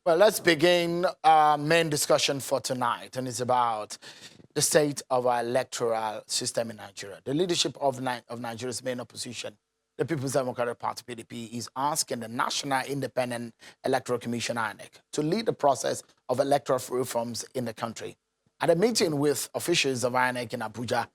Well, let's begin our main discussion for tonight, and it's about the state of our electoral system in Nigeria. The leadership of Nigeria's main opposition, the People's Democratic Party (PDP), is asking the National Independent Electoral Commission (INEC) to lead the process of electoral reforms in the country. At a meeting with officials of INEC in Abuja,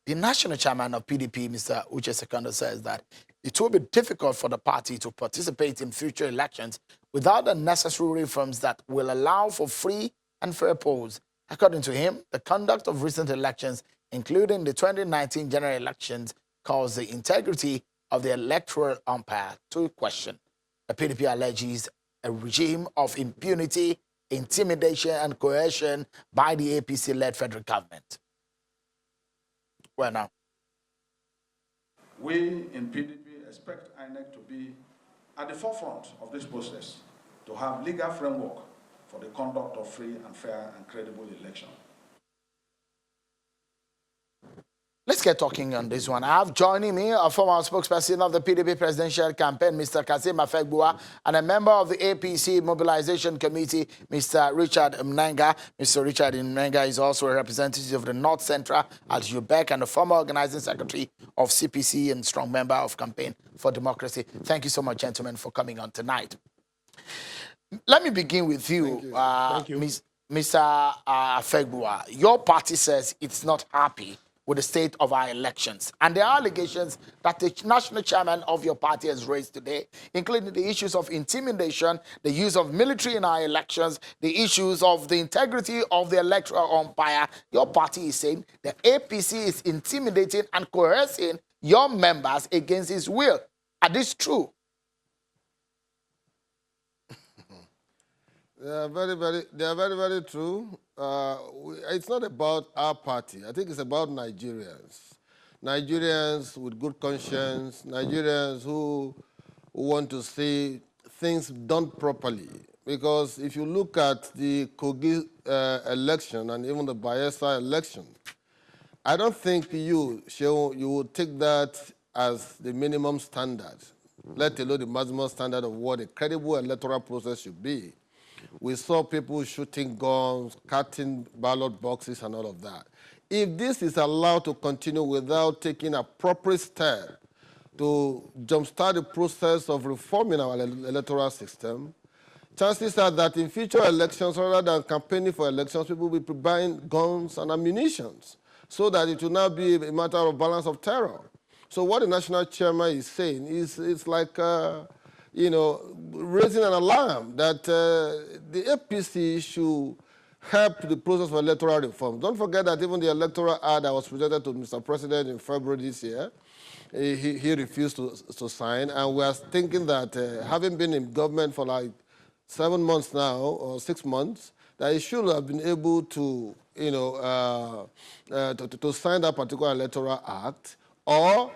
the national chairman of PDP, Mr. Uche Sekondo, says that it will be difficult for the party to participate in future elections without the necessary reforms that will allow for free and fair polls. According to him, the conduct of recent elections, including the 2019 general elections, caused the integrity of the electoral umpire to question. The PDP alleges a regime of impunity, intimidation, and coercion by the APC-led federal government. Well, now, we in PDP expect INEC to be at the forefront of this process, to have legal framework for the conduct of free and fair and credible election. Let's get talking on this one. I have joining me a former spokesperson of the PDP presidential campaign, Mr. Kasim Afegbua, and a member of the APC Mobilization Committee, Mr. Richard Mnenga. Mr. Richard Mnenga is also a representative of the North Central at UBEC and a former organizing secretary of CPC and strong member of Campaign for Democracy. Thank you so much, gentlemen, for coming on tonight. Let me begin with you, Thank you. Mr. Afegbua. Your party says it's not happy with the state of our elections. And there are allegations that the national chairman of your party has raised today, including the issues of intimidation, the use of military in our elections, the issues of the integrity of the electoral umpire. Your party is saying the APC is intimidating and coercing your members against his will. Are this true? They are very true. It's not about our party. I think it's about Nigerians. Nigerians with good conscience, Nigerians who want to see things done properly. Because if you look at the Kogi election and even the Bayelsa election, I don't think you would take that as the minimum standard, let alone the maximum standard of what a credible electoral process should be. We saw people shooting guns, cutting ballot boxes, and all of that. If this is allowed to continue without taking appropriate steps to jumpstart the process of reforming our electoral system, chances are that in future elections, rather than campaigning for elections, people will be buying guns and ammunition, so that it will now be a matter of balance of terror. So what the national chairman is saying is it's like raising an alarm that the APC should help the process of electoral reform. Don't forget that even the electoral ad that was presented to Mr. President in February this year, he refused to sign. And we are thinking that having been in government for like 7 months now, or 6 months, that he should have been able to, to sign that particular electoral act, or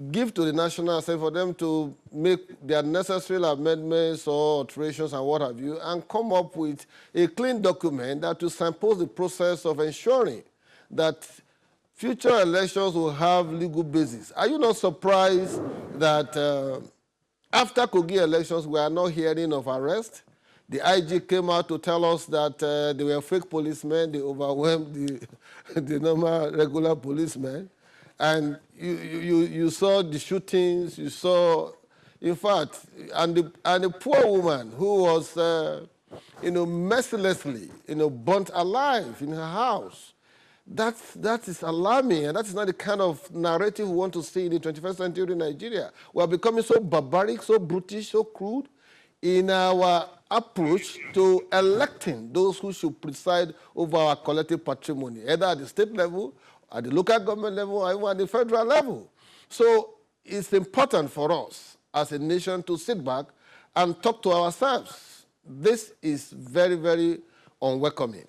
give to the National Assembly for them to make their necessary amendments or alterations and what have you, and come up with a clean document that will signpost the process of ensuring that future elections will have legal basis. Are you not surprised that after Kogi elections, we are not hearing of arrest? The IG came out to tell us that they were fake policemen, they overwhelmed the normal regular policemen. And you saw the shootings, you saw, in fact, and the poor woman who was, mercilessly, burnt alive in her house. That is alarming, and that is not the kind of narrative we want to see in the 21st century in Nigeria. We are becoming so barbaric, so brutish, so crude in our approach to electing those who should preside over our collective patrimony, either at the state level, at the local government level, or even at the federal level. So it's important for us as a nation to sit back and talk to ourselves. This is very, very unwelcoming.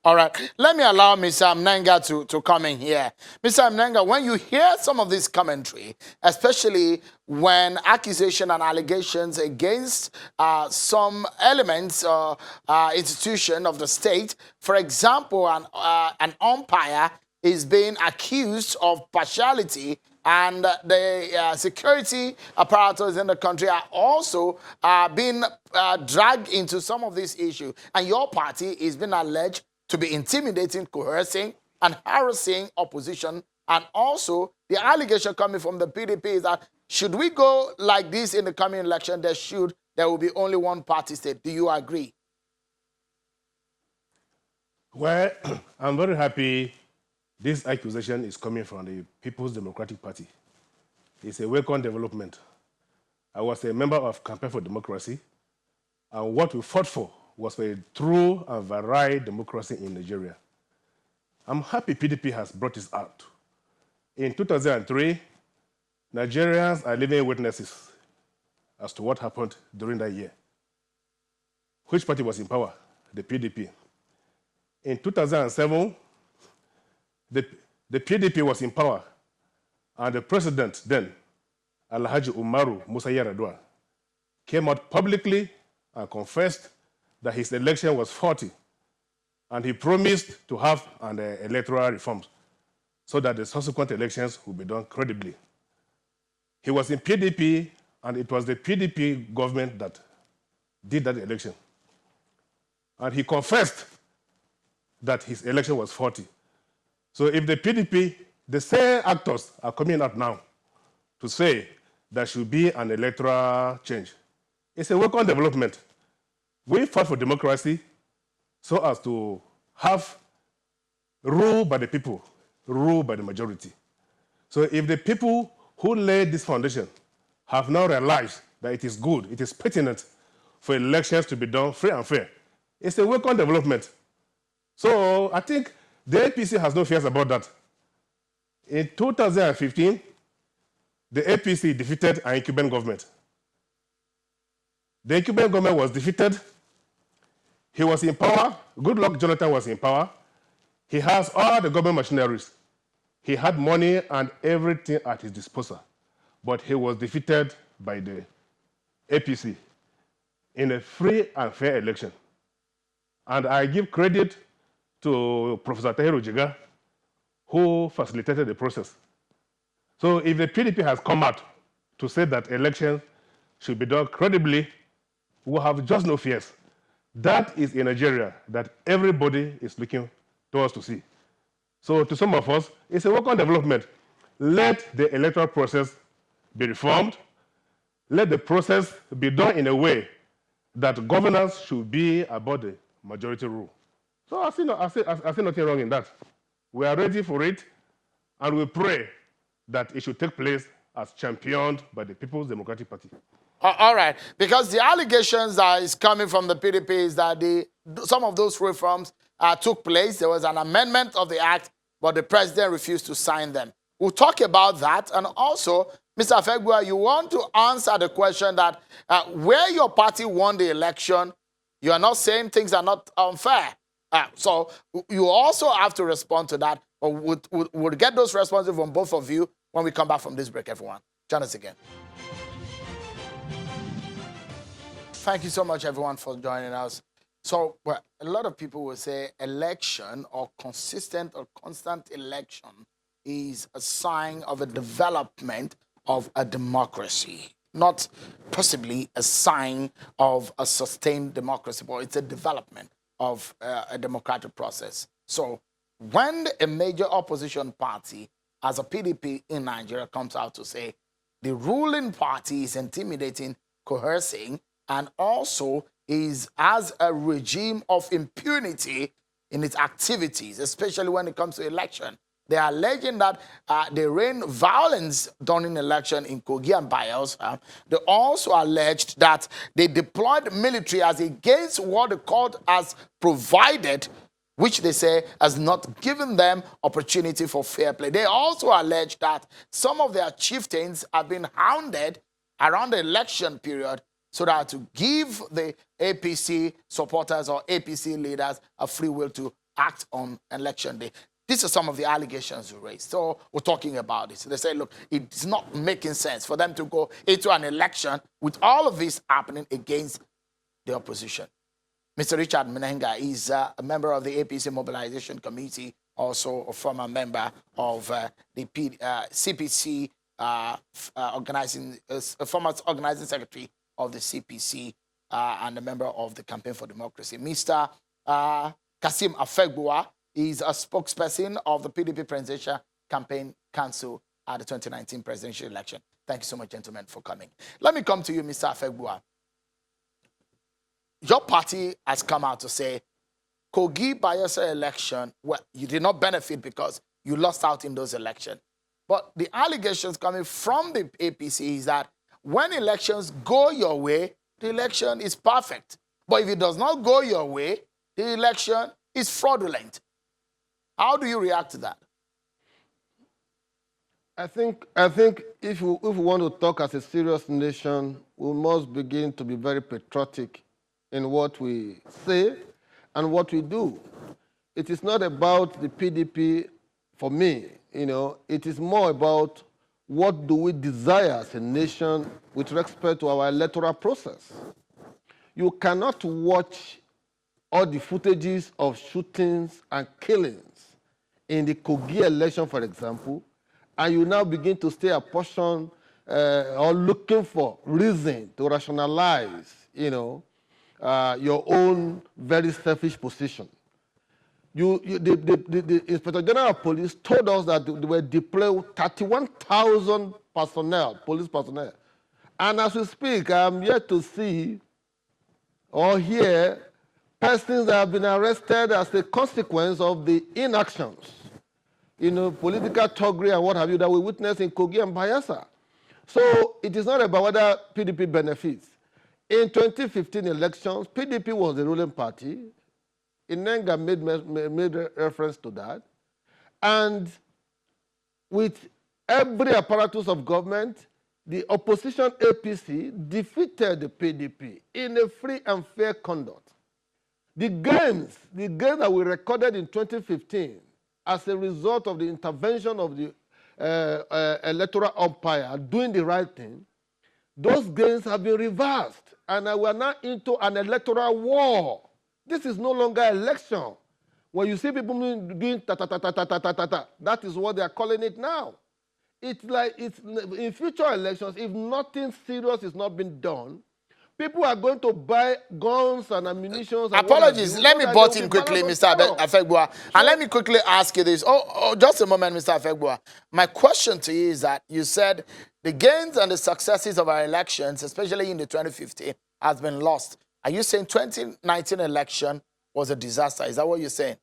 All right. Let me allow Mr. Mnenga to come in here. Mr. Mnenga, when you hear some of this commentary, especially when accusation and allegations against some elements or institution of the state, for example, an umpire is being accused of partiality and the security apparatus in the country are also being dragged into some of these issues. And your party is being alleged to be intimidating, coercing, and harassing opposition. And also, the allegation coming from the PDP is that should we go like this in the coming election, there will be only one party state. Do you agree? Well, I'm very happy this accusation is coming from the People's Democratic Party. It's a welcome development. I was a member of Campaign for Democracy, and what we fought for was for a true and varied democracy in Nigeria. I'm happy PDP has brought this out. In 2003, Nigerians are living witnesses as to what happened during that year. Which party was in power? The PDP. In 2007, the PDP was in power, and the president then, Alhaji Umaru Musa Yar'Adua, came out publicly and confessed that his election was faulty, and he promised to have an electoral reform so that the subsequent elections would be done credibly. He was in PDP, and it was the PDP government that did that election. And he confessed that his election was faulty. So if the PDP, the same actors are coming out now to say there should be an electoral change, it's a welcome development. We fought for democracy so as to have rule by the people, rule by the majority. So if the people who laid this foundation have now realized that it is good, it is pertinent for elections to be done free and fair, it's a welcome development. So I think the APC has no fears about that. In 2015, the APC defeated an incumbent government. The incumbent government was defeated. He was in power. Goodluck Jonathan was in power. He has all the government machineries. He had money and everything at his disposal. But he was defeated by the APC in a free and fair election. And I give credit to Professor Tahiru Jiga, who facilitated the process. So if the PDP has come out to say that elections should be done credibly, we have just no fears. That is in Nigeria that everybody is looking towards to see. So to some of us, it's a welcome development. Let the electoral process be reformed. Let the process be done in a way that governance should be about the majority rule. So I see nothing wrong in that. We are ready for it, and we pray that it should take place as championed by the People's Democratic Party. All right, because the allegations that is coming from the PDP is that some of those reforms took place. There was an amendment of the act, but the president refused to sign them. We'll talk about that. And also, Mr. Afegbua, you want to answer the question that where your party won the election, you are not saying things are not unfair. So you also have to respond to that. But we'll get those responses from both of you when we come back from this break, everyone. Join us again. Thank you so much, everyone, for joining us. So a lot of people will say election or consistent or constant election is a sign of a development of a democracy, not possibly a sign of a sustained democracy, but it's a development of a democratic process. So when a major opposition party, as a PDP in Nigeria, comes out to say the ruling party is intimidating, coercing, and also has a regime of impunity in its activities, especially when it comes to election. They are alleging that they rain violence during election in Kogi and Bayelsa. They also alleged that they deployed military as against what the court has provided, which they say has not given them opportunity for fair play. They also allege that some of their chieftains have been hounded around the election period so that to give the APC supporters or APC leaders a free will to act on election day. These are some of the allegations we raised. So we're talking about it. So they say, look, it's not making sense for them to go into an election with all of this happening against the opposition. Mr. Richard Menenga is a member of the APC Mobilization Committee, also a former member of the CPC former organizing secretary of the CPC and a member of the Campaign for Democracy. Mr. Kasim Afegbua is a spokesperson of the PDP Presidential Campaign Council at the 2019 presidential election. Thank you so much, gentlemen, for coming. Let me come to you, Mr. Afegbua. Your party has come out to say, Kogi Bayelsa election, well, you did not benefit because you lost out in those elections. But the allegations coming from the APC is that when elections go your way, the election is perfect. But if it does not go your way, the election is fraudulent. How do you react to that? I think if we want to talk as a serious nation, we must begin to be very patriotic in what we say and what we do. It is not about the PDP for me, it is more about what do we desire as a nation with respect to our electoral process. You cannot watch all the footages of shootings and killings in the Kogi election, for example, and you now begin to stay apportion or looking for reason to rationalize, your own very selfish position. The Inspector General of Police told us that they were deployed 31,000 personnel, police personnel. And as we speak, I'm yet to see or hear persons that have been arrested as a consequence of the inactions, political thuggery and what have you that we witnessed in Kogi and Bayelsa. So it is not about whether PDP benefits. In 2015 elections, PDP was the ruling party. Inenga made reference to that. And with every apparatus of government, the opposition APC defeated the PDP in a free and fair conduct. The gains that we recorded in 2015 as a result of the intervention of the electoral umpire doing the right thing, those gains have been reversed, and we are now into an electoral war. This is no longer election. When you see people doing ta-ta-ta-ta-ta-ta-ta-ta, that is what they are calling it now. It's like in future elections, if nothing serious is not being done, people are going to buy guns and ammunition. Apologies. Let me butt in quickly, Mr. Afegbua. And let me quickly ask you this. Just a moment, Mr. Afegbua. My question to you is that you said the gains and the successes of our elections, especially in the 2015, has been lost. Are you saying 2019 election was a disaster? Is that what you're saying?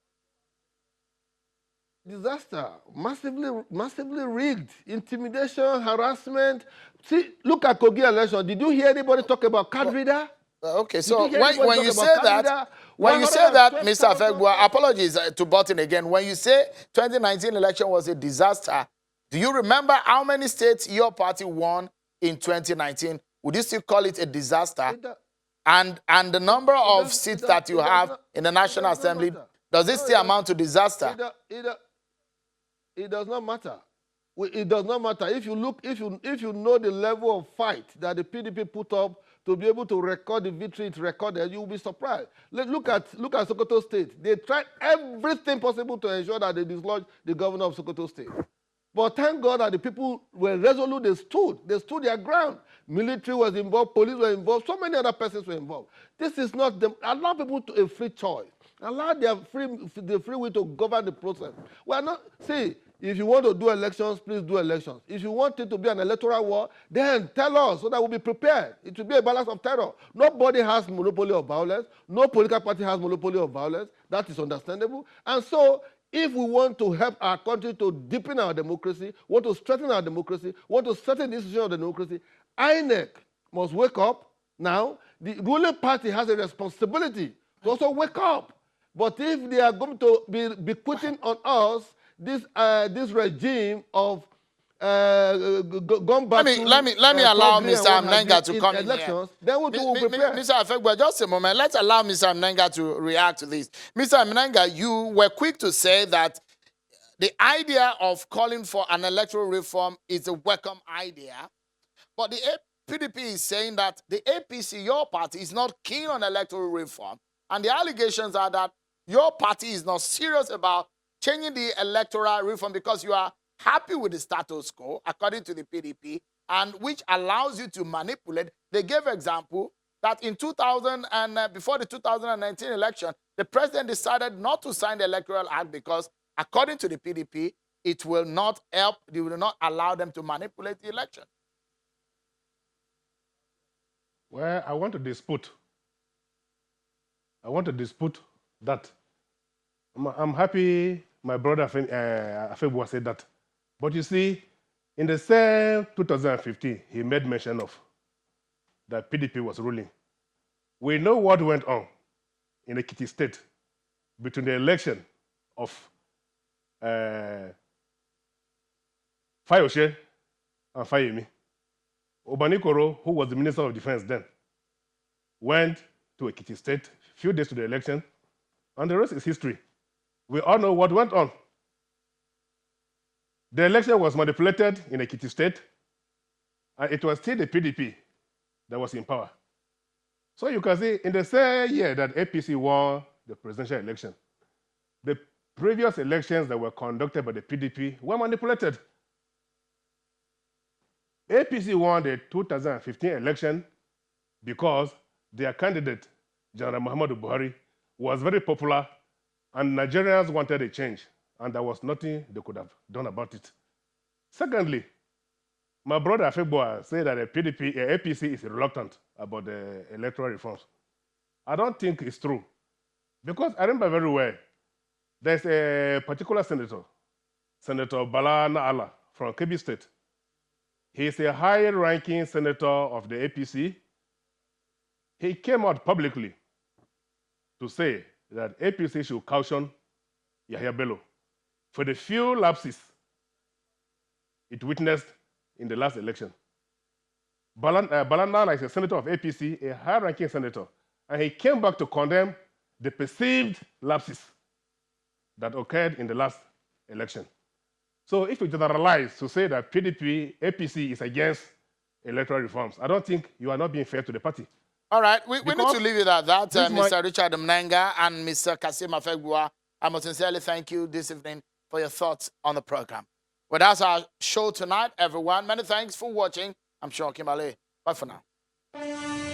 Disaster, massively rigged, intimidation, harassment. See, look at Kogi election. Did you hear anybody talk about card reader? Okay, so when you say that, Mr. Afegbua, apologies to Button again. When you say 2019 election was a disaster, do you remember how many states your party won in 2019? Would you still call it a disaster? And the number of seats that you have in the National Assembly, does it still amount to disaster? It does not matter. It does not matter. If you know the level of fight that the PDP put up to be able to record the victory it recorded, you will be surprised. Look at Sokoto State. They tried everything possible to ensure that they dislodge the governor of Sokoto State. But thank God that the people were resolute. They stood their ground. Military was involved, police were involved, so many other persons were involved. This is not them. Allow people to a free choice. Allow their free will to govern the process. We are not, see, if you want to do elections, please do elections. If you want it to be an electoral war, then tell us so that we'll be prepared. It will be a balance of terror. Nobody has monopoly of violence. No political party has monopoly of violence. That is understandable. And so, if we want to help our country to deepen our democracy, want to strengthen our democracy, want to strengthen the institution of democracy, INEC must wake up now. The ruling party has a responsibility to also wake up. But if they are going to be putting on us this regime of going back let me allow Mr. Mnenga to come in here. Then we'll prepare. Mr. Afegbua, just a moment. Let's allow Mr. Mnenga to react to this. Mr. Mnenga, you were quick to say that the idea of calling for an electoral reform is a welcome idea. But the PDP is saying that the APC, your party, is not keen on electoral reform. And the allegations are that your party is not serious about changing the electoral reform because you are happy with the status quo, according to the PDP, and which allows you to manipulate. They gave example that in 2000 and before the 2019 election, the president decided not to sign the Electoral Act because, according to the PDP, it will not help, it will not allow them to manipulate the election. Well, I want to dispute that. I'm happy my brother Afebuwa said that. But you see, in the same 2015, he made mention of that PDP was ruling. We know what went on in Ekiti State between the election of Fayoshe and Fayemi. Obanikoro, who was the Minister of Defense then, went to Ekiti State a few days to the election, and the rest is history. We all know what went on. The election was manipulated in Ekiti State, and it was still the PDP that was in power. So you can see, in the same year that APC won the presidential election, the previous elections that were conducted by the PDP were manipulated. APC won the 2015 election because their candidate, General Muhammadu Buhari, was very popular, and Nigerians wanted a change, and there was nothing they could have done about it. Secondly, my brother Afebuwa said that the APC is reluctant about the electoral reforms. I don't think it's true, because I remember very well, there's a particular senator, Senator Bala Naala from Kebbi State. He's a high-ranking senator of the APC. He came out publicly to say that APC should caution Yahya Bello for the few lapses it witnessed in the last election. Balanala is a senator of APC, a high-ranking senator, and he came back to condemn the perceived lapses that occurred in the last election. So if you generalize to say that APC is against electoral reforms, I don't think you are not being fair to the party. All right, we need to leave it at that. Mr. Richard Mnenga and Mr. Kasim Afebuwa, I must sincerely thank you this evening for your thoughts on the program. Well, that's our show tonight, everyone. Many thanks for watching. I'm Sean Kimale. Bye for now.